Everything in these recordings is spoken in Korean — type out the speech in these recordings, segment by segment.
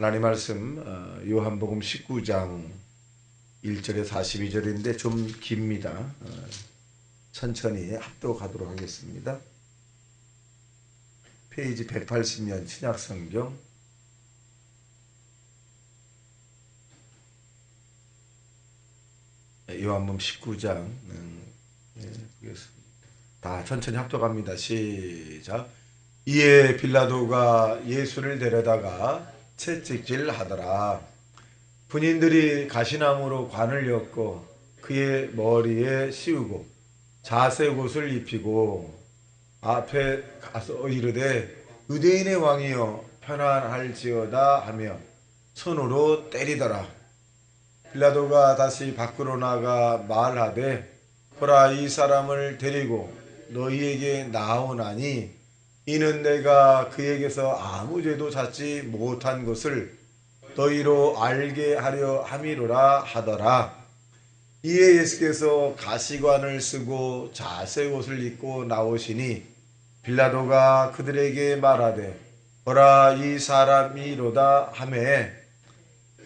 하나님 말씀 요한복음 19장 1절에 42절인데 좀 깁니다. 천천히 합독하도록 하겠습니다. 페이지 180면 신약성경 요한복음 19장 보겠습니다. 다 천천히 합독합니다. 시작. 이에 빌라도가 예수를 데려다가 채찍질 하더라. 군인들이 가시나무로 관을 엮고 그의 머리에 씌우고 자색옷을 입히고 앞에 가서 이르되 유대인의 왕이여 편안할지어다 하며 손으로 때리더라. 빌라도가 다시 밖으로 나가 말하되 보라, 이 사람을 데리고 너희에게 나오나니 이는 내가 그에게서 아무 죄도 찾지 못한 것을 너희로 알게 하려 함이로라 하더라. 이에 예수께서 가시관을 쓰고 자색옷을 입고 나오시니 빌라도가 그들에게 말하되 보라, 이 사람이로다 하매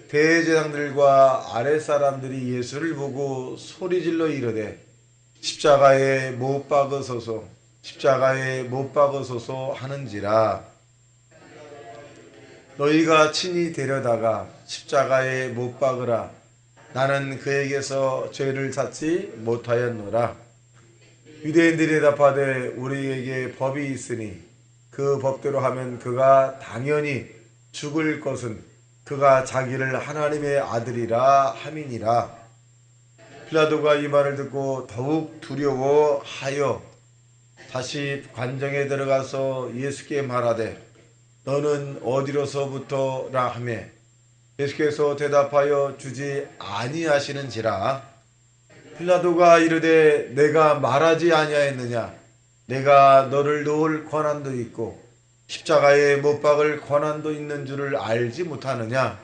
대제사장들과 아랫사람들이 예수를 보고 소리질러 이르되 십자가에 못 박으소서, 십자가에 못 박으소서 하는지라. 너희가 친히 데려다가 십자가에 못 박으라. 나는 그에게서 죄를 찾지 못하였노라. 유대인들이 대답하되 우리에게 법이 있으니 그 법대로 하면 그가 당연히 죽을 것은 그가 자기를 하나님의 아들이라 함이니라. 빌라도가 이 말을 듣고 더욱 두려워하여 다시 관정에 들어가서 예수께 말하되 너는 어디로서부터라 하며 예수께서 대답하여 주지 아니하시는지라. 빌라도가 이르되 내가 말하지 아니하였느냐? 내가 너를 놓을 권한도 있고 십자가에 못 박을 권한도 있는 줄을 알지 못하느냐?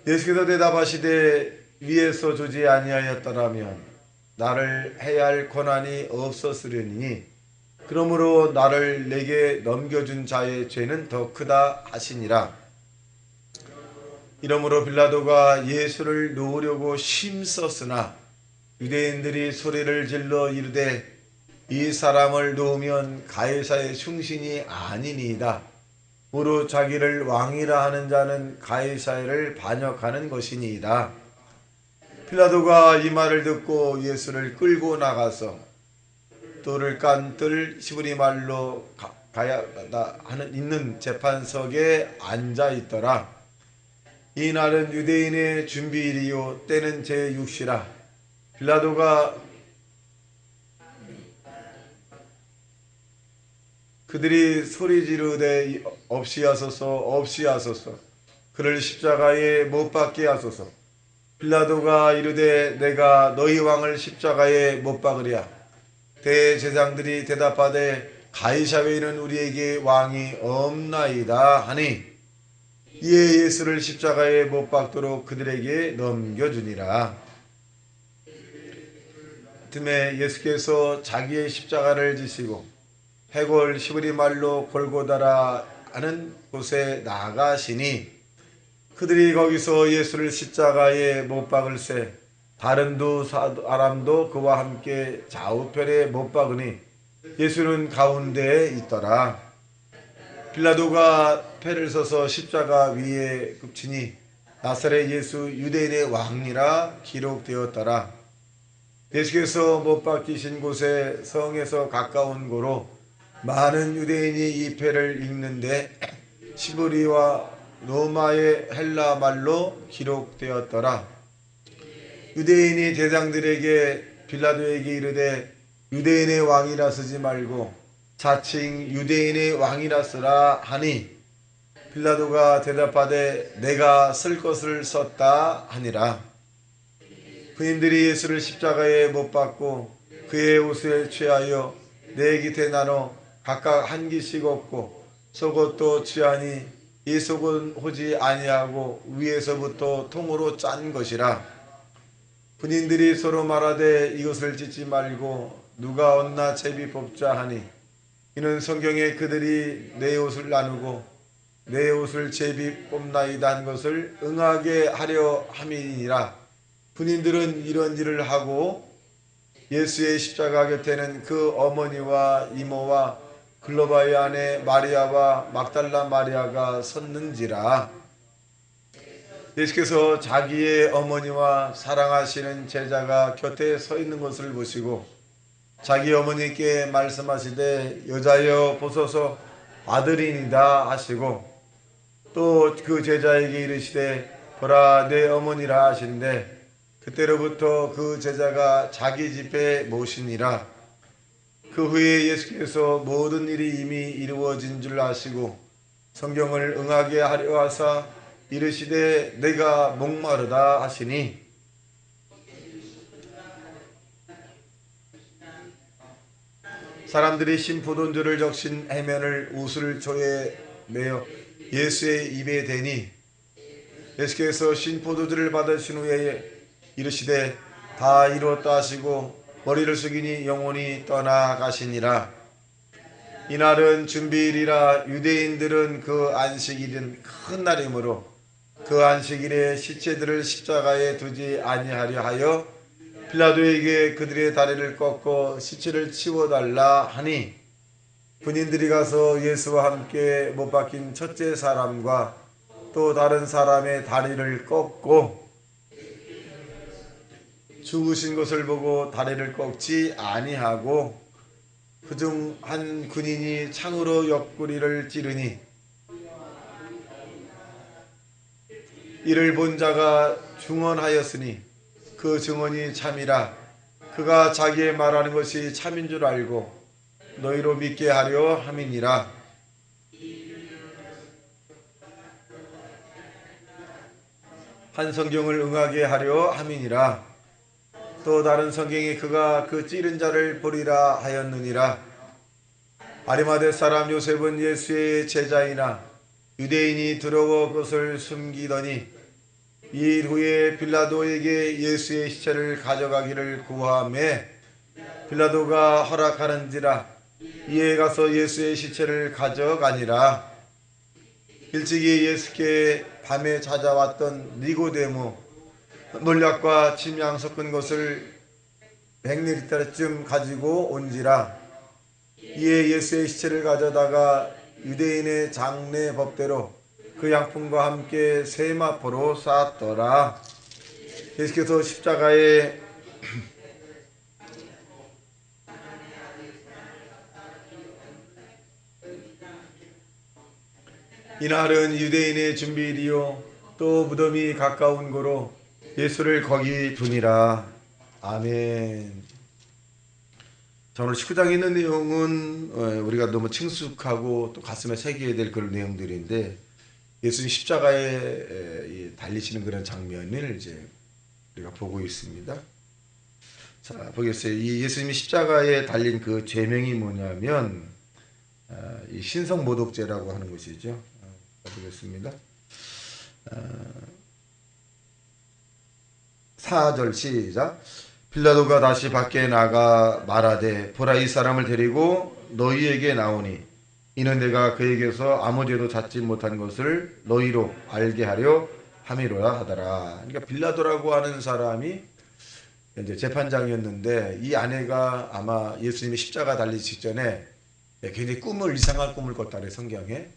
예수께서 대답하시되 위에서 주지 아니하였더라면 나를 해야 할 권한이 없었으려니 그러므로 나를 내게 넘겨준 자의 죄는 더 크다 하시니라. 이러므로 빌라도가 예수를 놓으려고 힘썼으나 유대인들이 소리를 질러 이르되 이 사람을 놓으면 가이사의 충신이 아니니이다. 무릇 자기를 왕이라 하는 자는 가이사를 반역하는 것이니이다. 빌라도가 이 말을 듣고 예수를 끌고 나가서 돌을 깐 뜰 시브리 말로 가야다 하는 있는 재판석에 앉아 있더라. 이 날은 유대인의 준비일이요 때는 제6시라. 빌라도가 그들이 소리 지르되 없이 하소서, 없이 하소서, 그를 십자가에 못 박게 하소서. 빌라도가 이르되 내가 너희 왕을 십자가에 못 박으랴. 대제사장들이 대답하되 가이사 외에는 우리에게 왕이 없나이다 하니 이에 예수를 십자가에 못 박도록 그들에게 넘겨주니라. 틈에 예수께서 자기의 십자가를 지시고 해골 시브리 말로 골고다라 하는 곳에 나가시니 그들이 거기서 예수를 십자가에 못 박을새 다른 두 사람도 그와 함께 좌우편에 못 박으니 예수는 가운데에 있더라. 빌라도가 패를 서서 십자가 위에 굽히니 나사렛 예수 유대인의 왕이라 기록되었더라. 예수께서 못 박히신 곳에 성에서 가까운 고로 많은 유대인이 이 패를 읽는데 시브리와 로마의 헬라 말로 기록되었더라. 유대인이 제사장들에게 빌라도에게 이르되 유대인의 왕이라 쓰지 말고 자칭 유대인의 왕이라 쓰라 하니 빌라도가 대답하되 내가 쓸 것을 썼다 하니라. 군인들이 예수를 십자가에 못 박고 그의 옷을 취하여 네 깃에 나눠 각각 한 깃씩 얻고 속옷도 취하니 이 속은 호지 아니하고 위에서부터 통으로 짠 것이라. 군인들이 서로 말하되 이것을 찢지 말고 누가 얻나 제비 뽑자 하니 이는 성경에 그들이 내 옷을 나누고 내 옷을 제비 뽑나이다 한 것을 응하게 하려 함이니라. 군인들은 이런 일을 하고 예수의 십자가 곁에는 그 어머니와 이모와 글로바의 아내 마리아와 막달라 마리아가 섰는지라. 예수께서 자기의 어머니와 사랑하시는 제자가 곁에 서 있는 것을 보시고 자기 어머니께 말씀하시되 여자여 보소서 아들이니다 하시고 또 그 제자에게 이르시되 보라 내 어머니라 하시는데 그때로부터 그 제자가 자기 집에 모시니라. 그 후에 예수께서 모든 일이 이미 이루어진 줄 아시고 성경을 응하게 하려 하사 이르시되 내가 목마르다 하시니 사람들이 신 포도주를 적신 해면을 우슬초에 내어 예수의 입에 대니 예수께서 신 포도주를 받으신 후에 이르시되 다 이루었다 하시고 머리를 숙이니 영혼이 떠나가시니라. 이날은 준비일이라 유대인들은 그 안식일은 큰 날이므로 그 안식일에 시체들을 십자가에 두지 아니하려 하여 빌라도에게 그들의 다리를 꺾고 시체를 치워달라 하니 군인들이 가서 예수와 함께 못 박힌 첫째 사람과 또 다른 사람의 다리를 꺾고 죽으신 것을 보고 다리를 꺾지 아니하고 그중 한 군인이 창으로 옆구리를 찌르니 이를 본 자가 증언하였으니 그 증언이 참이라. 그가 자기의 말하는 것이 참인 줄 알고 너희로 믿게 하려 함이니라. 한 성경을 응하게 하려 함이니라. 또 다른 성경에 그가 그 찌른 자를 보리라 하였느니라. 아리마대 사람 요셉은 예수의 제자이나 유대인이 두려워 그것을 숨기더니 이 일 후에 빌라도에게 예수의 시체를 가져가기를 구하매 빌라도가 허락하는지라. 이에 가서 예수의 시체를 가져가니라. 일찍이 예수께 밤에 찾아왔던 니고데모 몰약과 침향 섞은 것을 100리터쯤 가지고 온지라. 이에 예수의 시체를 가져다가 유대인의 장례 법대로 그 양품과 함께 세마포로 쌓았더라. 예수께서 십자가에 이날은 유대인의 준비일이요 또 무덤이 가까운 고로 예수를 거기 두니라. 아멘. 자, 오늘 19장에 있는 내용은 우리가 너무 친숙하고 또 가슴에 새겨야 될 그런 내용들인데 예수님 십자가에 달리시는 그런 장면을 이제 우리가 보고 있습니다. 자, 보겠어요. 이 예수님이 십자가에 달린 그 죄명이 뭐냐면 이 신성모독죄라고 하는 것이죠. 보겠습니다. 4절 시작. 빌라도가 다시 밖에 나가 말하되 보라 이 사람을 데리고 너희에게 나오니 이는 내가 그에게서 아무 죄도 찾지 못한 것을 너희로 알게 하려 함이로라 하더라. 그러니까 빌라도라고 하는 사람이 이제 재판장이었는데 이 아내가 아마 예수님이 십자가 달리기 직전에 굉장히 이상한 꿈을 꿨다 그래 성경에.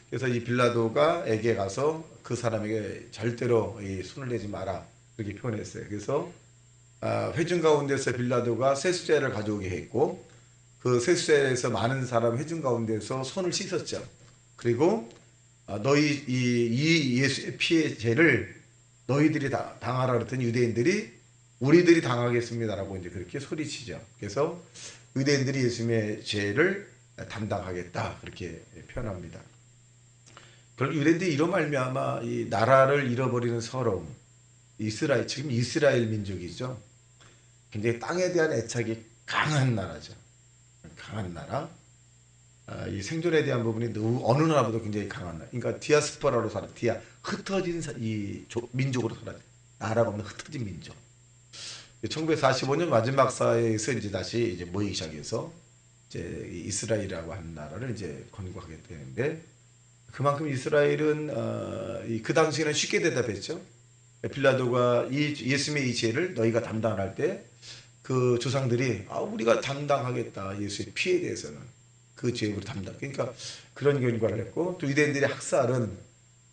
그래서 이 빌라도가에게 가서 그 사람에게 절대로 이 손을 내지 마라 그렇게 표현했어요. 그래서 회중 가운데서 빌라도가 세수제를 가져오게 했고 그 세수제에서 많은 사람 회중 가운데서 손을 씻었죠. 그리고 너희 이 예수의 피의 죄를 너희들이 당하라 그랬더니 유대인들이 우리들이 당하겠습니다라고 이제 그렇게 소리치죠. 그래서 유대인들이 예수님의 죄를 담당하겠다 그렇게 표현합니다. 그럼 유대인들이 이로 말미암아 이 나라를 잃어버리는 서러움, 지금 이스라엘 민족이죠. 굉장히 땅에 대한 애착이 강한 나라죠. 강한 나라. 이 생존에 대한 부분이 어느 나라보다 굉장히 강한 나라. 그러니까 디아스포라로 흩어진 민족으로 살아요. 나라가 없는 흩어진 민족. 1945년 마지막 사회에서 이제 다시 이제 모이기 시작해서 이제 이스라엘이라고 하는 나라를 이제 건국하게 되는데 그만큼 이스라엘은 그 당시에는 쉽게 대답했죠. 빌라도가 예수님의 이 죄를 너희가 담당할 때 그 조상들이 우리가 담당하겠다. 예수의 피에 대해서는 그 죄를 담당. 그러니까 그런 결과를 했고, 또 유대인들의 학살은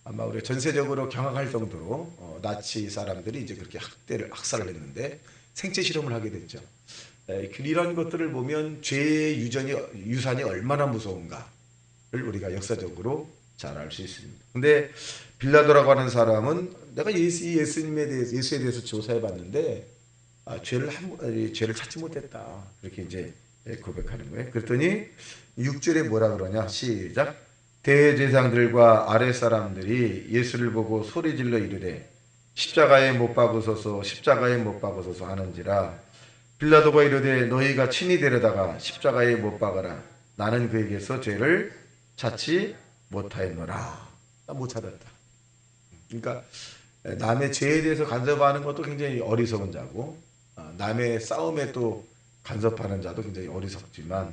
아마 우리가 전세적으로 경악할 정도로 나치 사람들이 이제 그렇게 학살을 했는데 생체 실험을 하게 됐죠. 이런 것들을 보면 죄의 유산이 얼마나 무서운가를 우리가 역사적으로 잘 알 수 있습니다. 근데 빌라도라고 하는 사람은 내가 예수에 대해서 조사해 봤는데 죄를 찾지 못했다. 그렇게 이제 고백하는 거예요. 그랬더니 6절에 뭐라 그러냐? 시작. 대제사장들과 아랫 사람들이 예수를 보고 소리질러 이르되 십자가에 못 박으소서 십자가에 못 박으소서 하는지라. 빌라도가 이르되 너희가 친히 데려다가 십자가에 못 박아라. 나는 그에게서 죄를 찾지 못하였노라. 못 찾았다. 그러니까 남의 죄에 대해서 간섭하는 것도 굉장히 어리석은 자고, 남의 싸움에 또 간섭하는 자도 굉장히 어리석지만,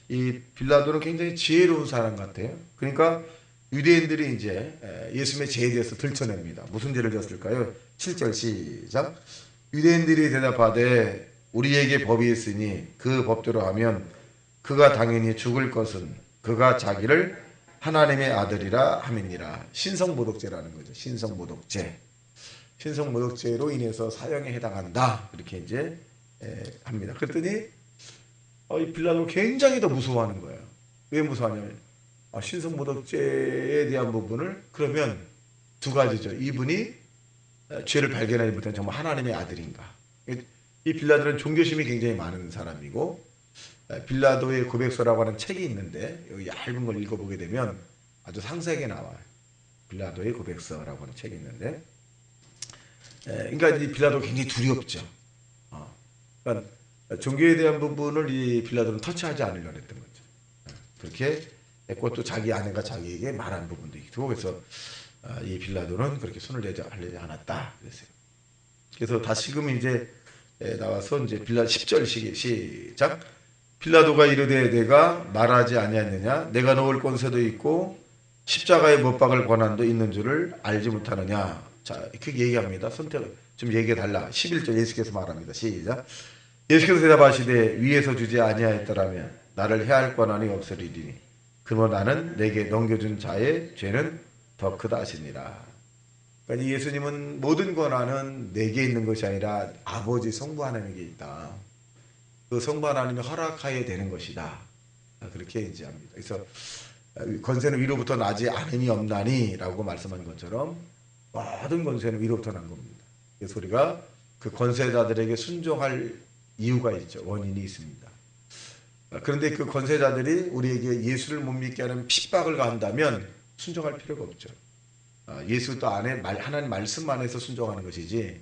이 빌라도는 굉장히 지혜로운 사람 같아요. 그러니까 유대인들이 이제 예수님의 죄에 대해서 들춰냅니다. 무슨 죄를 졌을까요? 7절 시작. 유대인들이 대답하되 우리에게 법이 있으니 그 법대로 하면 그가 당연히 죽을 것은 그가 자기를 하나님의 아들이라 함이니라. 신성모독죄라는 거죠. 신성모독죄. 신성모독죄로 인해서 사형에 해당한다. 이렇게 이제 합니다. 그랬더니 이 빌라도 굉장히 더 무서워하는 거예요. 왜 무서워하냐면 신성모독죄에 대한 부분을 그러면 두 가지죠. 이분이 죄를 발견하지 못한 정말 하나님의 아들인가. 이 빌라도는 종교심이 굉장히 많은 사람이고, 빌라도의 고백서라고 하는 책이 있는데 여기 얇은 걸 읽어보게 되면 아주 상세하게 나와요. 빌라도의 고백서라고 하는 책이 있는데, 그러니까 이 빌라도 굉장히 두렵죠. 그러니까 종교에 대한 부분을 이 빌라도는 터치하지 않으려고 했던 거죠. 그렇게 했고, 또 자기 아내가 자기에게 말한 부분도 있고, 그래서 이 빌라도는 그렇게 손을 내지 않았다 그랬어요. 그래서 다시금 이제 나와서 이제 10절 시작. 빌라도가 이르되 내가 말하지 아니하느냐? 내가 놓을 권세도 있고 십자가에 못 박을 권한도 있는 줄을 알지 못하느냐? 자, 그렇게 얘기합니다. 선택을 좀 얘기해 달라. 11절 예수께서 말합니다. 시작. 예수께서 대답하시되 위에서 주지 아니하였더라면 나를 해할 권한이 없으리니 그러나 나는 내게 넘겨준 자의 죄는 더 크다 하시니라. 그러니까 예수님은 모든 권한은 내게 있는 것이 아니라 아버지 성부 하나님에게 있다. 그 성부 하나님이 허락하여야 되는 것이다. 그렇게 이제 합니다. 그래서 권세는 위로부터 나지 않으니 없나니 라고 말씀한 것처럼 모든 권세는 위로부터 난 겁니다. 그래서 우리가 그 권세자들에게 순종할 이유가 있죠. 원인이 있습니다. 그런데 그 권세자들이 우리에게 예수를 못 믿게 하는 핍박을 가한다면 순종할 필요가 없죠. 예수 또 안에 하나님 말씀 안에서 순종하는 것이지,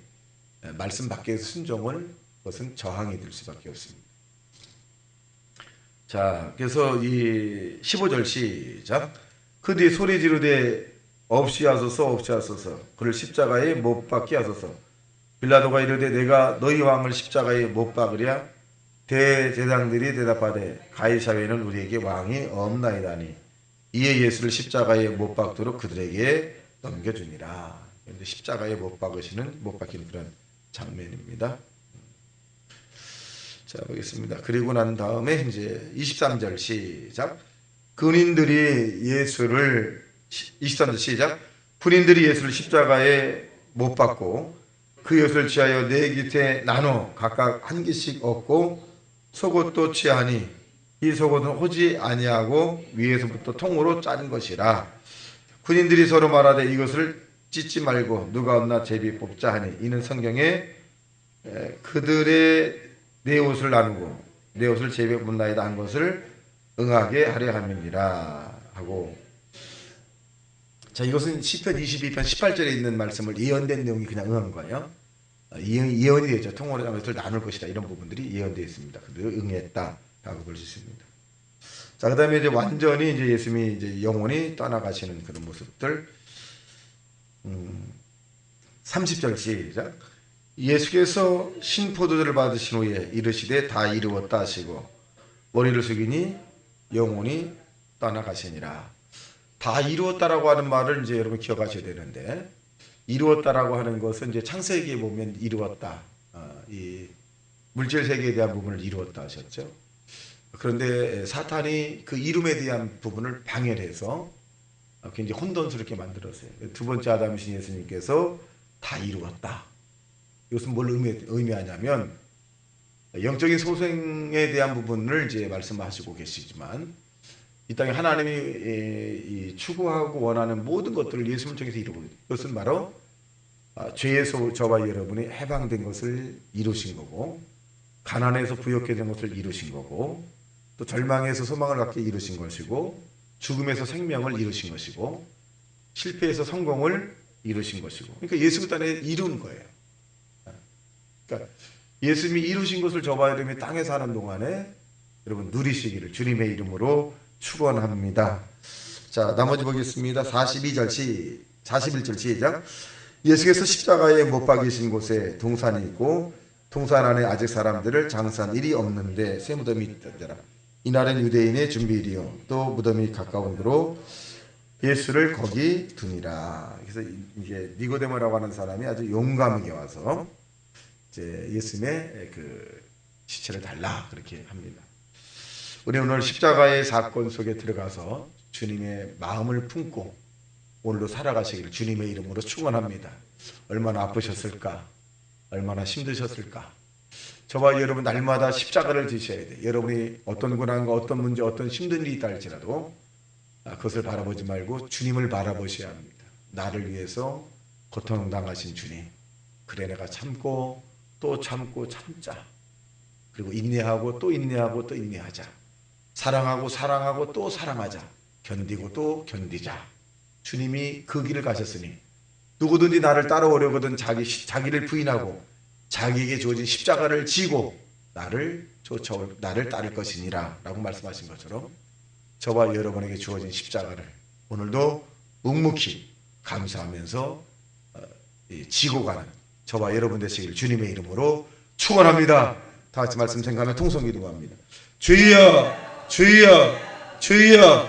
말씀 밖에서 순종은 그것은 저항이 될 수밖에 없습니다. 자, 그래서 이 15절 시작. 그 뒤에 소리 지르되 없이 하소서 없이 하소서 그를 십자가에 못 박게 하소서. 빌라도가 이르되 내가 너희 왕을 십자가에 못 박으랴? 대제사장들이 대답하되 가이사랴는 우리에게 왕이 없나이다니. 이에 예수를 십자가에 못 박도록 그들에게 넘겨주니라. 십자가에 못 박히는 그런 장면입니다. 자, 보겠습니다. 그리고 난 다음에 이제 23절 시작. 군인들이 예수를 23절 시작. 군인들이 예수를 십자가에 못 박고 그 엿을 취하여 네 깃에 나눠 각각 한 깃씩 얻고 속옷도 취하니 이 속옷은 호지 아니하고 위에서부터 통으로 짠 것이라. 군인들이 서로 말하되 이것을 찢지 말고 누가 없나 제비 뽑자 하니 이는 성경에 그들의 내 옷을 나누고 내 옷을 제비에 뽑나이다 한 것을 응하게 하려 함이니라 하고. 자, 이것은 시편 22편 18절에 있는 말씀을 예언된 내용이 그냥 응한 거예요. 예언이 되죠. 통으로 것을 나눌 것이다. 이런 부분들이 예언되어 있습니다. 그들을 응했다라고 볼 수 있습니다. 자, 그 다음에 이제 완전히 이제 예수님이 이제 영혼이 떠나가시는 그런 모습들. 30절 시작. 예수께서 신포도주를 받으신 후에 이르시되 다 이루었다 하시고 머리를 숙이니 영혼이 떠나가시니라. 다 이루었다라고 하는 말을 이제 여러분 기억하셔야 되는데, 이루었다라고 하는 것은 이제 창세기에 보면 이루었다. 이 물질 세계에 대한 부분을 이루었다 하셨죠. 그런데 사탄이 그 이름에 대한 부분을 방해해서 굉장히 혼돈스럽게 만들었어요. 두 번째 아담이신 예수님께서 다 이루었다. 이것은 뭘 의미하냐면 영적인 소생에 대한 부분을 이제 말씀하시고 계시지만 이 땅에 하나님이 추구하고 원하는 모든 것들을 예수님 통해서 이루고, 그것은 바로 죄에서 저와 여러분이 해방된 것을 이루신 거고, 가난에서 부욕해 된 것을 이루신 거고, 또 절망에서 소망을 갖게 이루신 것이고, 죽음에서 생명을 이루신 것이고, 실패에서 성공을 이루신 것이고, 그러니까 예수 땅에 이룬 거예요. 그러니까 예수님이 이루신 것을 저와 여러분이 땅에 사는 동안에 여러분 누리시기를 주님의 이름으로 축원합니다. 자, 나머지 보겠습니다. 41절 시작. 예수께서 십자가에 못 박이신 곳에 동산이 있고 동산 안에 아직 사람들을 장사한 일이 없는데 새 무덤이 있더라. 이날은 유대인의 준비일이요 또 무덤이 가까운 도로 예수를 거기 두니라. 그래서 이게 니고데모라고 하는 사람이 아주 용감하게 와서 이제 예수님의 그 시체를 달라 그렇게 합니다. 우리 오늘 십자가의 사건 속에 들어가서 주님의 마음을 품고 오늘도 살아가시기를 주님의 이름으로 축원합니다. 얼마나 아프셨을까? 얼마나 힘드셨을까? 저와 여러분 날마다 십자가를 지셔야 돼. 여러분이 어떤 고난과 어떤 문제, 어떤 힘든 일이 있다 할지라도 그것을 바라보지 말고 주님을 바라보셔야 합니다. 나를 위해서 고통당하신 주님. 그래 내가 참고 또 참고 참자. 그리고 인내하고 또 인내하고 또 인내하자. 사랑하고 사랑하고 또 사랑하자. 견디고 또 견디자. 주님이 그 길을 가셨으니 누구든지 나를 따라오려거든 자기를 부인하고 자기에게 주어진 십자가를 지고 나를 따를 것이니라 라고 말씀하신 것처럼 저와 여러분에게 주어진 십자가를 오늘도 묵묵히 감사하면서 지고 가는 저와 여러분 되시기를 주님의 이름으로 축원합니다. 다 같이 말씀 생각하며 통성 기도합니다. 주여 주여 주여